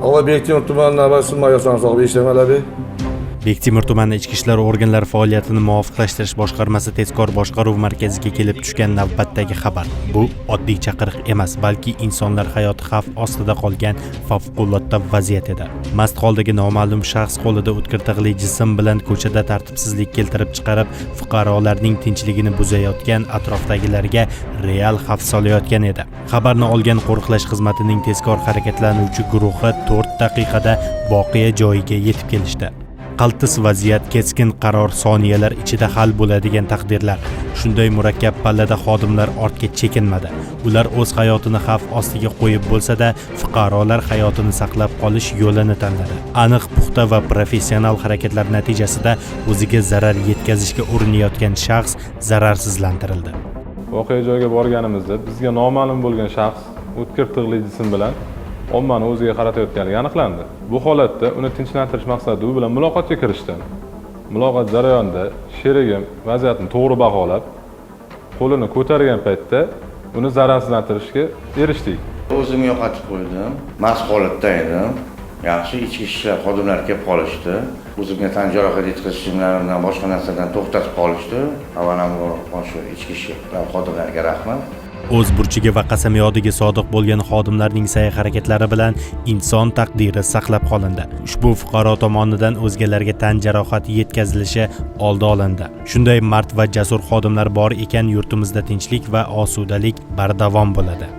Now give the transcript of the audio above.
Allah Bektemir tumanının navbatchi mayor sohibi ishlamal abi. Bektemir tumani ichki ishlar organlari faoliyatini muvofiqlashtirish boshqarmasi tezkor boshqaruv markaziga kelib tushgan navbatdagi xabar. Bu oddiy chaqiriq emas, balki insonlar hayoti xavf ostida qolgan favqulodda vaziyat edi. Mast holdagi noma'lum shaxs qo'lida o'tkir tig'li jism bilan ko'chada tartibsizlik keltirib chiqarib, fuqarolarning tinchligini buzayotgan, atrofdagilarga real xavf solayotgan edi. Xabarni olgan qo'riqlash xizmatining tezkor harakatlanuvchi guruhi 4 daqiqada voqea joyiga yetib kelishdi. Qaltis vaziyat, keskin qaror, soniyalar ichida hal bo'ladigan taqdirlar. Shunday murakkab pallada xodimlar ortga chekinmadi. Ular o'z hayotini xavf ostiga qo'yib bo'lsa-da, fuqarolar hayotini saqlab qolish yo'lini tanladi. Aniq, puxta va professional harakatlar natijasida o'ziga zarar yetkazishga urinayotgan shaxs zararsizlantirildi. Voqea joyiga borganimizda bizga noma'lum bo'lgan shaxs o'tkir tig'li jism bilan ommani o'ziga qaratayotganligi aniqlandi. Bu holatda uni tinchlantirish maqsadida u bilan muloqotga kirishdim. Muloqot jarayonida sherigim vaziyatni to'g'ri baholab, qo'lini ko'targan paytda uni zararsizlantirishga erishdik. O'zimni yo'qotib qo'ydim. Mast holatda edim. Yaxshi ichki ishlar xodimlari kelib qolishdi. O'zimga tan jarohat yetkazishimdan boshqa narsadan to'xtatib qolishdi. Avvalambor shu ichki ishlar xodimlariga rahmat. O'z burchiga va qasamyodiga sodiq bo'lgan xodimlarning sa'y-harakatlari bilan inson taqdiri saqlab qolindi. Ushbu fuqaro tomonidan o'zgalarga tan jarohati yetkazilishi oldi olindi. Shunday mard va jasur xodimlar bor ekan, yurtimizda tinchlik va osudalik bardavom bo'ladi.